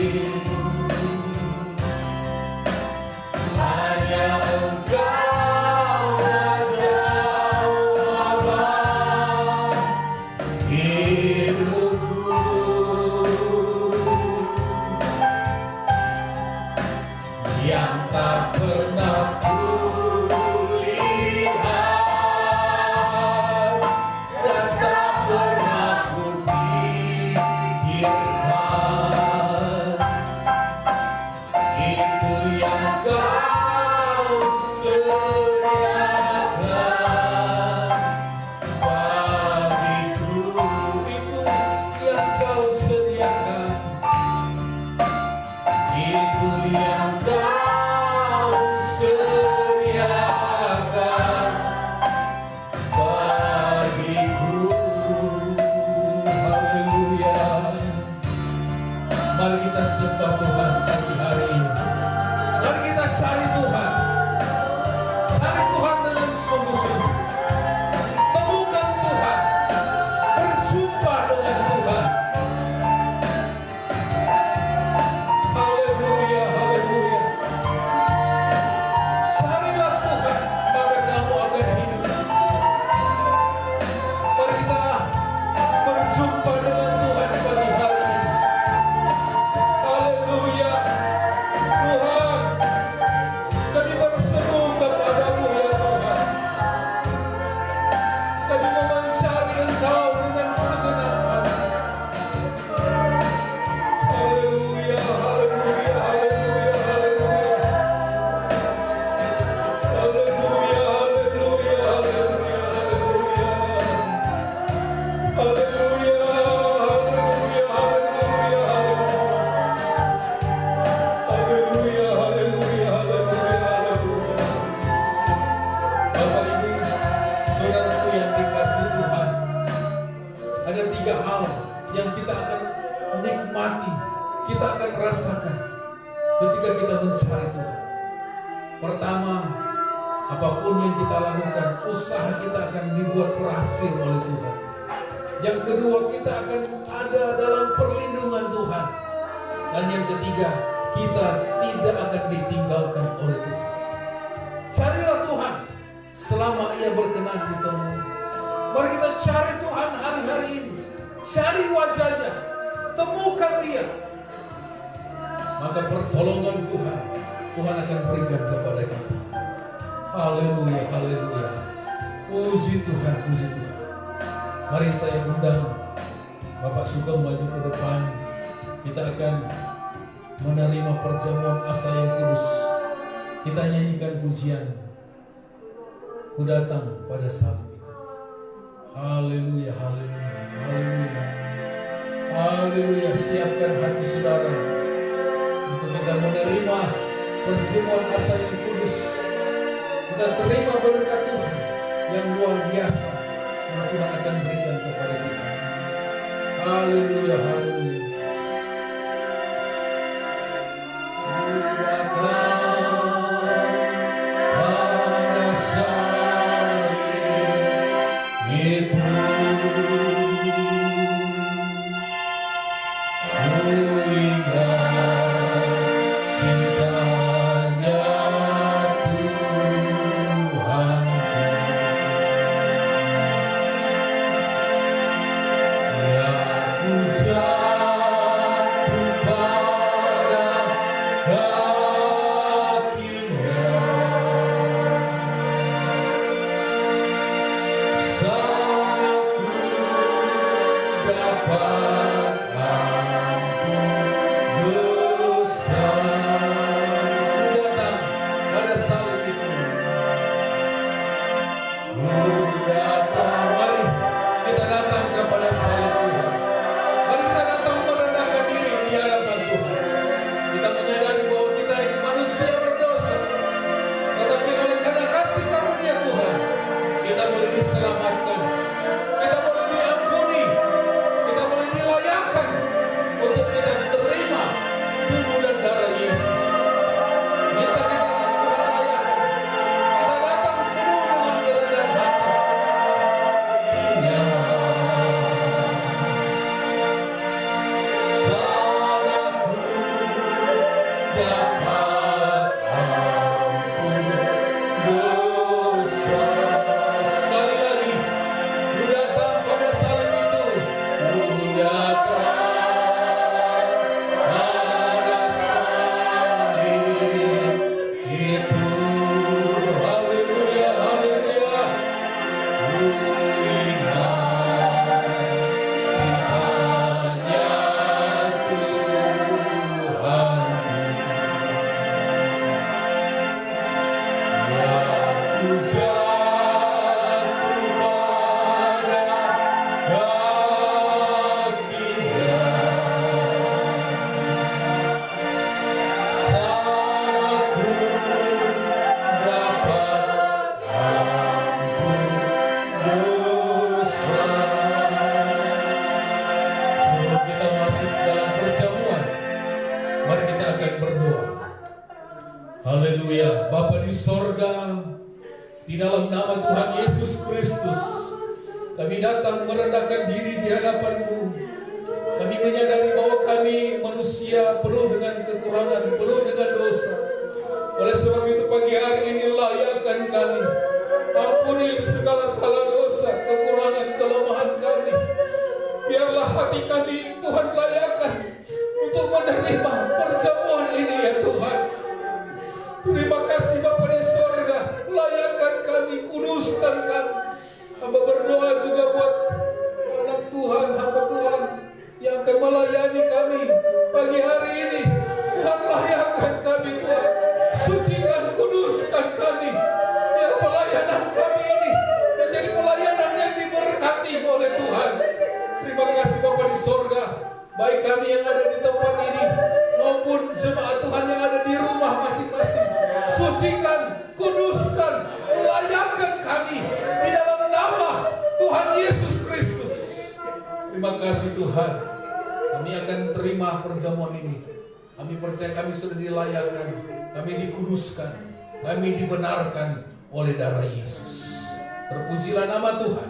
A: Hanya Engkau jawaban hidupku. Yang tak pernah kulihat dan tak pernah kupikirkan, itu yang Kau sediakan bagiku. Itu yang Kau sediakan, itu yang Kau sediakan bagiku. Haleluya. Mari kita sembah Tuhan pagi hari ini. Mari kita cari Tuhan. Cari Tuhan dengan sungguh-sungguh. Temukan Tuhan. Berjumpa dengan Tuhan. Haleluya, haleluya. Carilah Tuhan, maka kamu akan hidup. Mari kita berjumpa dengan Tuhan pagi hari ini. Haleluya. Tuhan, kami berseru kepadamu ya Tuhan. Kami mencari Engkau dengan segenap hati. Haleluya, haleluya, haleluya, haleluya. Haleluya, haleluya, haleluya, haleluya. Haleluya, haleluya, haleluya, haleluya, haleluya, haleluya. Bapak Ibu, saudaraku yang dikasihi Tuhan, ada 3 hal yang kita akan nikmati, kita akan rasakan ketika kita mencari Tuhan. Pertama, apapun yang kita lakukan, usaha kita akan dibuat berhasil oleh Tuhan. Yang kedua, kita akan ada dalam perlindungan Tuhan. Dan yang ketiga, kita tidak akan ditinggalkan oleh Tuhan. Carilah Tuhan selama Ia berkenan ditemui. Mari kita cari Tuhan hari-hari ini. Cari wajahnya, temukan Dia. Maka pertolongan Tuhan akan berikan kepada kita. Haleluya, haleluya. Puji Tuhan, puji Tuhan. Mari saya undang Bapak Sugeng maju ke depan. Kita akan menerima perjamuan asa yang kudus. Kita nyanyikan pujian, Ku datang pada salib itu. Haleluya, haleluya, haleluya. Haleluya, siapkan hati saudara untuk kita menerima perjamuan asa yang kudus. Kita terima berkat Tuhan yang luar biasa yang Tuhan akan berikan kepada kita. Haleluya, haleluya. Pada salib itu ku ingat cintanya Tuhanku. Haleluya. Bapa di sorga, di dalam nama Tuhan Yesus Kristus, kami datang merendahkan diri di hadapan-Mu. Kami menyadari bahwa kami manusia penuh dengan kekurangan, penuh dengan dosa. Oleh sebab itu pagi hari ini layakkan kami. Ampuni segala salah dosa, kekurangan, kelemahan kami. Biarlah hati kami Tuhan layakkan untuk menerima perjamuan ini ya Tuhan. Terima kasih Bapa di sorga, layakkan kami, kuduskan kami. Hamba berdoa juga buat anak Tuhan, hamba Tuhan yang akan melayani kami pagi hari ini. Tuhan layakkan kami Tuhan, sucikan, kuduskan kami. Biar pelayanan kami ini menjadi pelayanan yang diberkati oleh Tuhan. Terima kasih Bapa di sorga, baik kami yang ada di tempat ini maupun jemaat Tuhan yang ada di rumah masing-masing. Sucikan, kuduskan, layakkan kami di dalam nama Tuhan Yesus Kristus. Terima kasih Tuhan. Kami akan terima perjamuan ini. Kami percaya kami sudah dilayakkan, kami dikuduskan, kami dibenarkan oleh darah Yesus. Terpujilah nama Tuhan.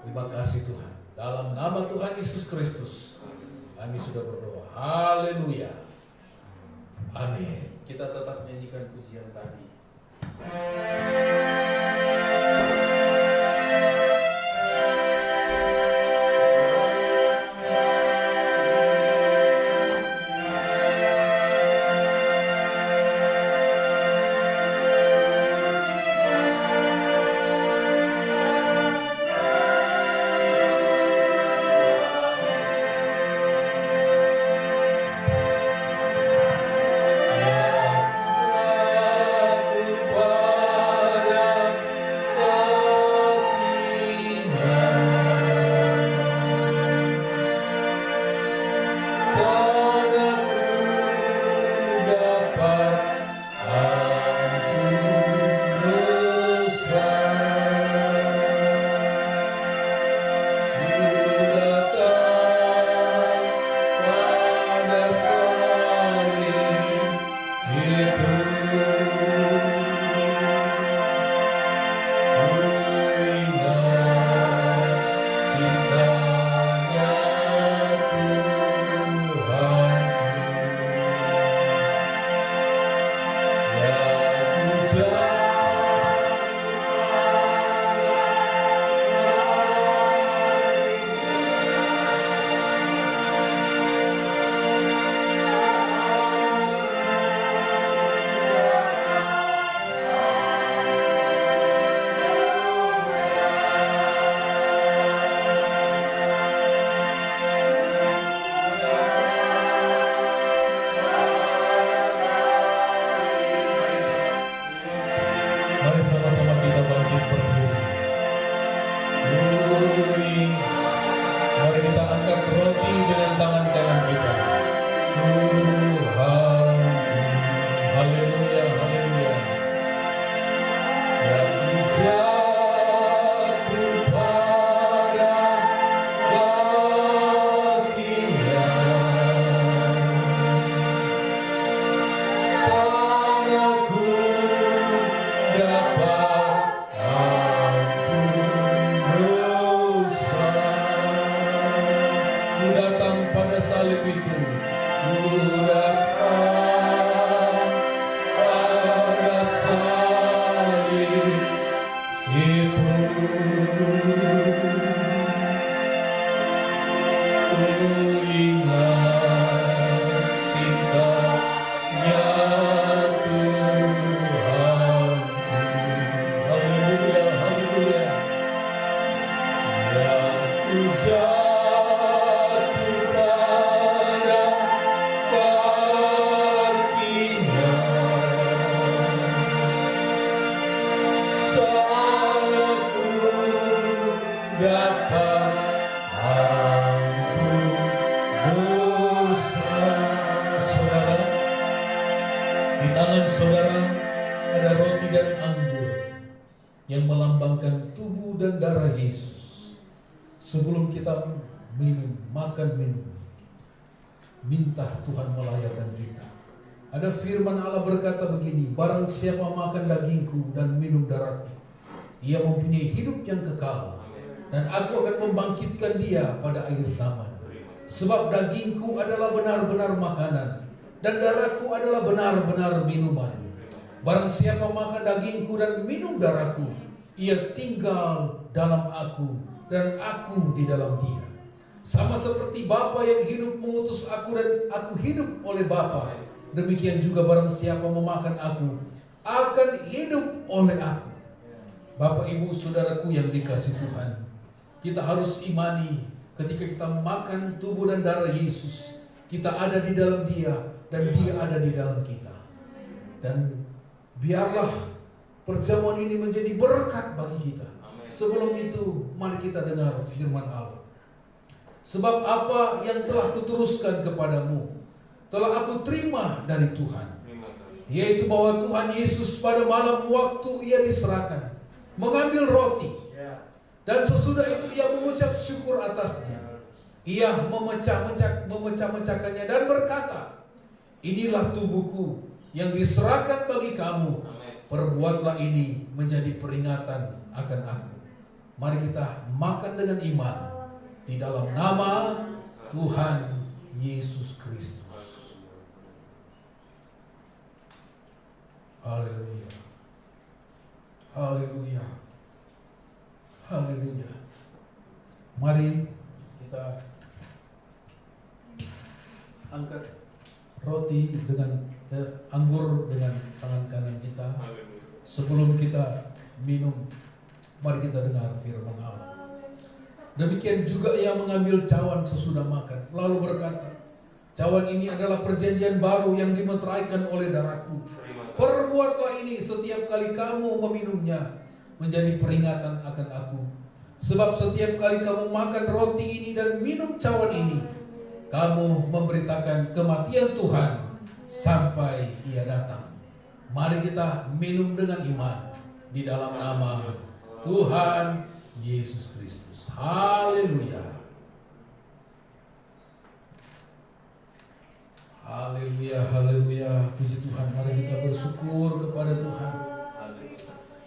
A: Terima kasih Tuhan. Dalam nama Tuhan Yesus Kristus kami sudah berdoa. Haleluya. Amin. Kita tetap menyanyikan pujian tadi.
B: Pada
A: dapat ampun dosa. Saudara, di tangan saudara ada roti dan anggur yang melambangkan tubuh dan darah Yesus. Sebelum kita makan minum, minta Tuhan melayakkan kita. Ada firman Allah berkata begini, barang siapa makan dagingku dan minum darahku, ia mempunyai hidup yang kekal, dan aku akan membangkitkan dia pada akhir zaman. Sebab dagingku adalah benar-benar makanan, dan darahku adalah benar-benar minuman. Barang siapa makan dagingku dan minum darahku, ia tinggal dalam aku, dan aku di dalam dia. Sama seperti Bapa yang hidup mengutus aku dan aku hidup oleh Bapa, demikian juga barang siapa memakan aku akan hidup oleh aku. Bapak ibu saudaraku yang dikasihi Tuhan, kita harus imani ketika kita makan tubuh dan darah Yesus, kita ada di dalam dia dan dia ada di dalam kita. Dan biarlah perjamuan ini menjadi berkat bagi kita. Sebelum itu, mari kita dengar firman Allah. Sebab apa yang telah kuteruskan kepadamu telah aku terima dari Tuhan, yaitu bahwa Tuhan Yesus pada malam waktu ia diserahkan mengambil roti, dan sesudah itu ia mengucap syukur atasnya. Ia memecah-mecahkannya dan berkata, inilah tubuhku yang diserahkan bagi kamu. Perbuatlah ini menjadi peringatan akan aku. Mari kita makan dengan iman di dalam nama Tuhan Yesus Kristus. Haleluya. Haleluya. Haleluya. Mari kita angkat roti dengan anggur dengan tangan kanan kita. Sebelum kita minum, mari kita dengar firman Allah. Demikian juga ia mengambil cawan sesudah makan, lalu berkata, cawan ini adalah perjanjian baru yang dimeteraikan oleh darahku. Perbuatlah ini setiap kali kamu meminumnya menjadi peringatan akan aku. Sebab setiap kali kamu makan roti ini dan minum cawan ini, kamu memberitakan kematian Tuhan sampai ia datang. Mari kita minum dengan iman di dalam nama Tuhan Yesus Kristus. Haleluya. Haleluya, haleluya. Puji Tuhan. Mari kita bersyukur kepada Tuhan.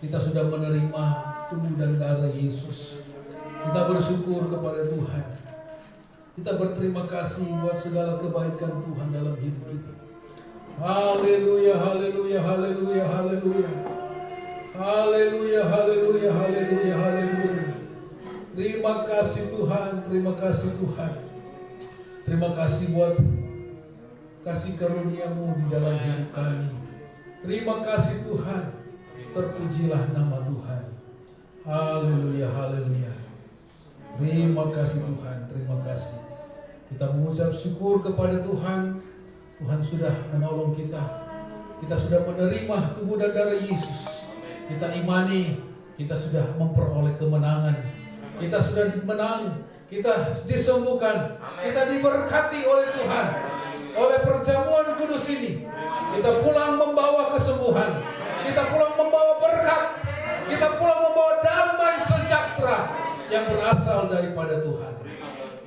A: Kita sudah menerima tubuh dan darah Yesus. Kita bersyukur kepada Tuhan. Kita berterima kasih buat segala kebaikan Tuhan dalam hidup kita. Haleluya, haleluya, haleluya, haleluya. Haleluya, haleluya, haleluya, haleluya. Terima kasih Tuhan, terima kasih Tuhan. Terima kasih buat kasih karunia-Mu di dalam hidup kami. Terima kasih Tuhan. Terpujilah nama Tuhan. Haleluya, haleluya. Terima kasih Tuhan, terima kasih. Kita mengucap syukur kepada Tuhan. Tuhan sudah menolong kita. Kita sudah menerima tubuh dan darah Yesus. Kita imani, kita sudah memperoleh kemenangan. Kita sudah menang, kita disembuhkan, kita diberkati oleh Tuhan. Oleh perjamuan kudus ini, kita pulang membawa kesembuhan, kita pulang membawa berkat, kita pulang membawa damai sejahtera yang berasal daripada Tuhan.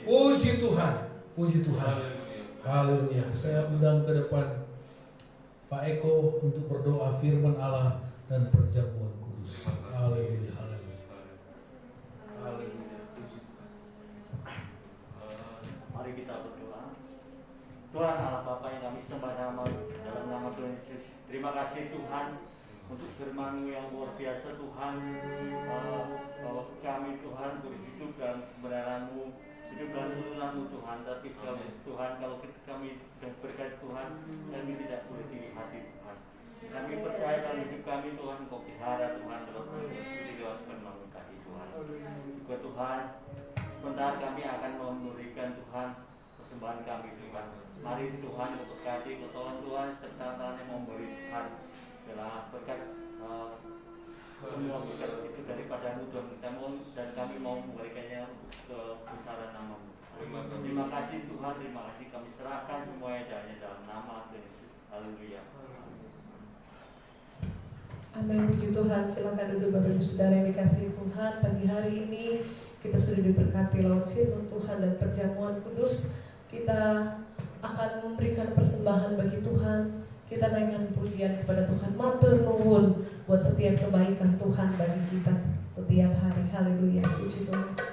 A: Puji Tuhan, puji Tuhan. Haleluya. Saya undang ke depan Pak Eko untuk berdoa firman Allah dan perjamuan kudus. Haleluya, haleluya. Haleluya.
B: Mari kita berdoa. Tuhan Allah Bapa yang kami sembah nama dalam nama Tuhan Yesus. Terima kasih Tuhan untuk firman-Mu yang luar biasa Tuhan, bahwa kami Tuhan berhidup dalam kebenaran-Mu, hidup dalam tuntunan-Mu Tuhan. Tapi Tuhan, kalau kami berkat Tuhan, kami tidak boleh diri hati Tuhan. Kami percaya dalam hidup kami Tuhan, Engkau pelihara Tuhan dalam di lewat firman-Mu tadi Tuhan. Juga Tuhan, sebentar kami akan memberikan Tuhan persembahan kami Tuhan. Mari Tuhan memberkati pertolongan Tuhan serta Tuhan yang memberi Tuhan adalah berkat semua berkat itu daripada-Mu Tuhan. Kita mohon dan kami mau memberikan kebesaran nama-Mu. Terima kasih Tuhan, terima kasih kami serahkan semuanya dalam nama Tuhan Yesus. Haleluya.
C: Amin, puji Tuhan. Silakan duduk Bapak Ibu Saudara yang dikasihi Tuhan. Pagi hari ini kita sudah diberkati lewat firman Tuhan dan perjamuan kudus. Kita akan memberikan persembahan bagi Tuhan. Kita naikkan pujian kepada Tuhan. Matur nuwun buat setiap kebaikan Tuhan bagi kita setiap hari. Haleluya, puji Tuhan.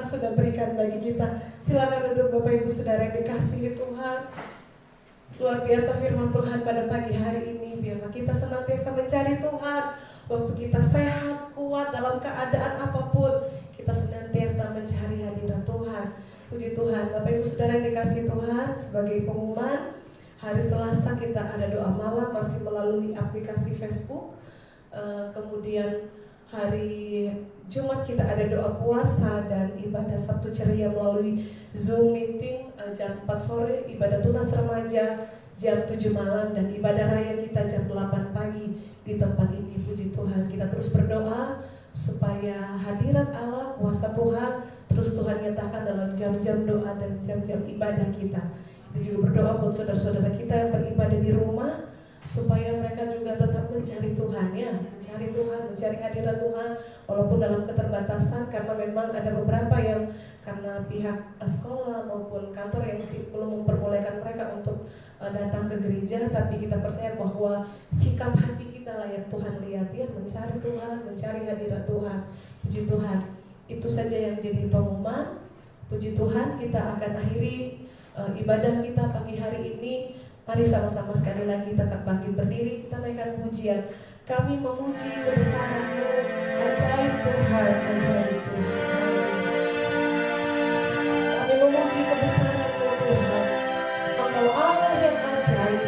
C: sudah berikan bagi kita. Silakan duduk Bapak Ibu Saudara yang dikasihi Tuhan. Luar biasa firman Tuhan pada pagi hari ini. Biarlah kita senantiasa mencari Tuhan. Waktu kita sehat, kuat, dalam keadaan apapun, kita senantiasa mencari hadirat Tuhan. Puji Tuhan. Bapak Ibu Saudara yang dikasihi Tuhan, sebagai pengumuman, hari Selasa kita ada doa malam masih melalui aplikasi Facebook. Kemudian hari Jumat kita ada doa puasa dan ibadah Sabtu ceria melalui Zoom meeting jam 4 sore, ibadah tunas remaja jam 7 malam, dan ibadah raya kita jam 8 pagi di tempat ini. Puji Tuhan, kita terus berdoa supaya hadirat Allah, kuasa Tuhan terus Tuhan nyatakan dalam jam-jam doa dan jam-jam ibadah kita. Kita juga berdoa buat saudara-saudara kita yang beribadah di rumah, supaya mereka juga tetap mencari Tuhan, ya, mencari Tuhan, mencari hadirat Tuhan walaupun dalam keterbatasan, karena memang ada beberapa yang karena pihak sekolah maupun kantor yang belum memperbolehkan mereka untuk datang ke gereja. Tapi kita percaya bahwa sikap hati kita lah yang Tuhan lihat, ya, mencari Tuhan, mencari hadirat Tuhan. Puji Tuhan. Itu saja yang jadi pengumuman. Puji Tuhan, kita akan akhiri ibadah kita pagi hari ini. Mari sama-sama sekali lagi tetap bangkit berdiri, kita naikkan pujian. Kami memuji kebesaran-Mu, ajaib Tuhan, ajaib Tuhan. Kami memuji kebesaran-Mu Tuhan. Engkau Allah yang ajaib,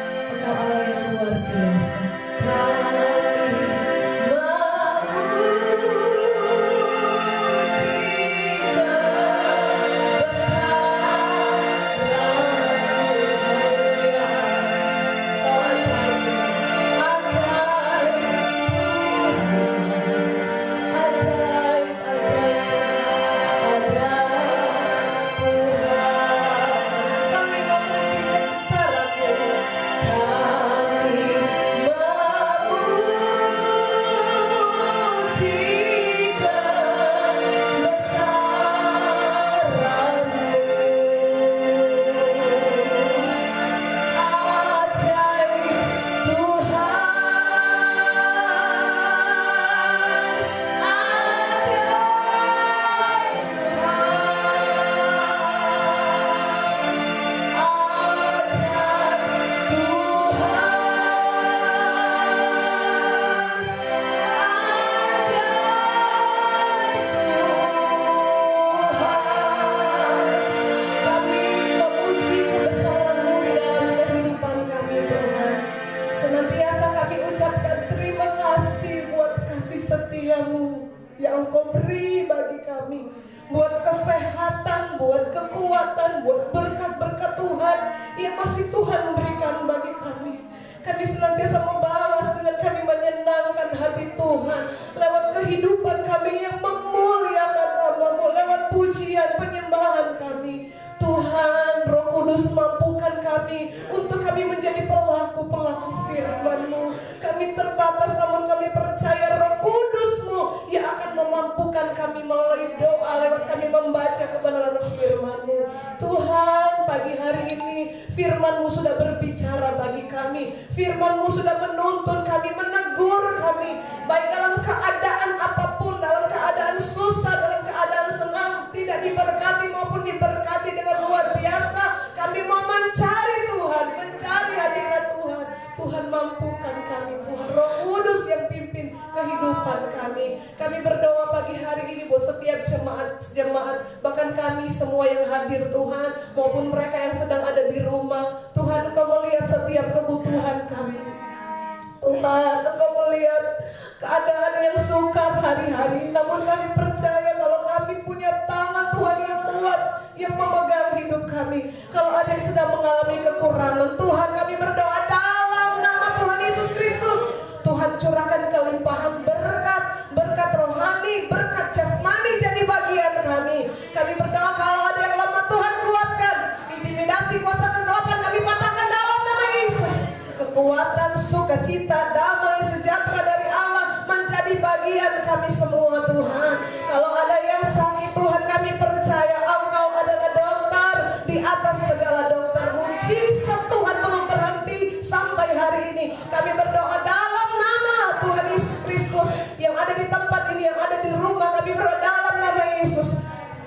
C: Engkau Allah yang luar biasa.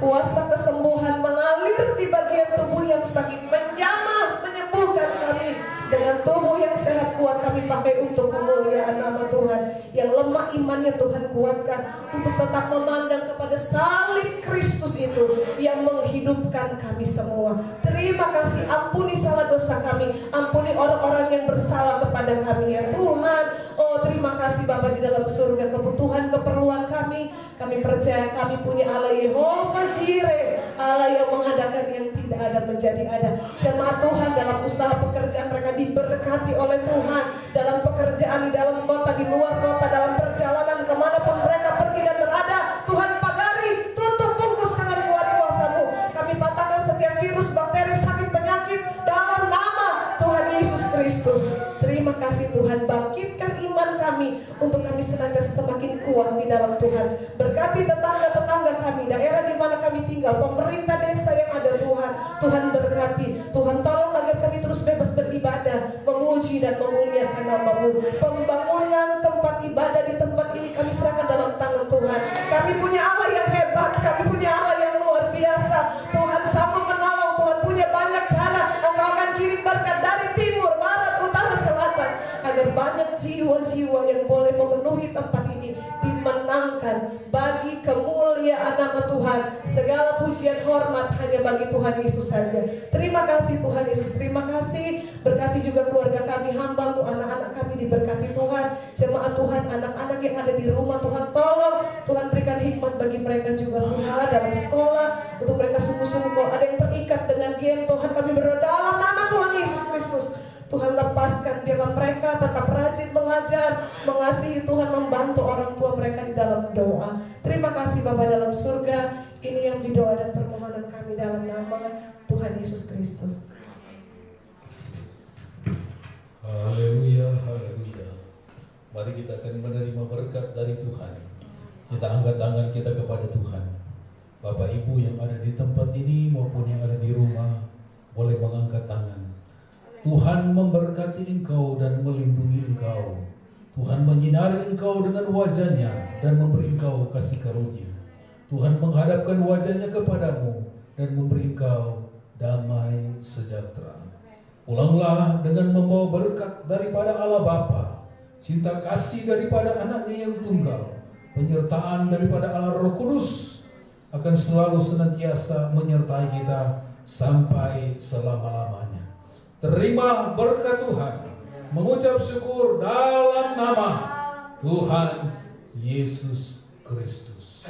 C: Kuasa kesembuhan mengalir di bagian tubuh yang sakit, menjamah, menyembuhkan kami. Dengan tubuh yang sehat kuat kami pakai untuk kemuliaan nama Tuhan. Yang lemah imannya Tuhan kuatkan untuk tetap memandang kepada salib Kristus itu yang menghidupkan menghidupkan kami semua. Terima kasih, ampuni salah dosa kami, ampuni orang-orang yang bersalah kepada kami ya Tuhan. Oh terima kasih Bapa di dalam surga, kebutuhan keperluan kami percaya kami punya Allah Yehova Jireh, Allah yang mengadakan yang tidak ada menjadi ada. Jemaat Tuhan dalam usaha pekerjaan mereka diberkati oleh Tuhan, dalam pekerjaan di dalam kota, di luar kota, dalam perjalanan kemanapun mereka pergi dan berada, Tuhan pagari, tutup bungkus dengan kuat kuasa-Mu. Kami patahkan setiap virus, bakteri, sakit, penyakit dalam nama Tuhan Yesus Kristus. Terima kasih Tuhan, bangkitkan iman kami untuk kami senantiasa semakin kuat di dalam Tuhan. Berkati tetangga-tetangga kami, daerah di mana kami tinggal, pemerintah desa yang ada Tuhan. Tuhan berkati, Tuhan tolong agar kami terus bebas beribadah, memuji dan memuliakan nama-Mu. Pembangunan tempat ibadah di tempat ini kami serahkan dalam tangan Tuhan. Kami punya Allah yang hebat, kami punya Allah yang luar biasa. Tuhan sanggup menolong, Tuhan punya banyak cara. Engkau akan kirim berkat dari timur, barat, utara, selatan, agar banyak jiwa-jiwa yang boleh memenuhi tempat ini dimenangkan bagi kemuliaan nama Tuhan. Segala pujian hormat hanya bagi Tuhan Yesus saja. Terima kasih Tuhan Yesus, terima kasih. Berkati juga keluarga kami, hamba-Mu, anak-anak kami diberkati Tuhan. Jemaat Tuhan, anak-anak yang ada di rumah Tuhan tolong, Tuhan berikan hikmat bagi mereka juga Tuhan dalam sekolah, untuk mereka sungguh-sungguh. Kalau ada yang terikat dengan game Tuhan, kami berdoa dalam nama Tuhan Yesus Kristus, Tuhan lepaskan, biarlah mereka tetap rajin belajar, mengasihi Tuhan, membantu orang tua mereka di dalam doa. Terima kasih Bapa dalam surga, ini yang didoa dan permohonan kami dalam nama Tuhan Yesus Kristus.
A: Haleluya, haleluya. Mari kita akan menerima berkat dari Tuhan. Kita angkat tangan kita kepada Tuhan. Bapak Ibu yang ada di tempat ini maupun yang ada di rumah, boleh mengangkat tangan. Tuhan memberkati engkau dan melindungi engkau. Tuhan menyinari engkau dengan wajah-Nya dan memberi engkau kasih karunia. Tuhan menghadapkan wajah-Nya kepadamu dan memberi engkau damai sejahtera. Pulanglah dengan membawa berkat daripada Allah Bapa, cinta kasih daripada Anak-Nya yang tunggal, penyertaan daripada Allah Roh Kudus akan selalu senantiasa menyertai kita sampai selama-lamanya. Terima berkat Tuhan, mengucap syukur dalam nama Tuhan Yesus Kristus.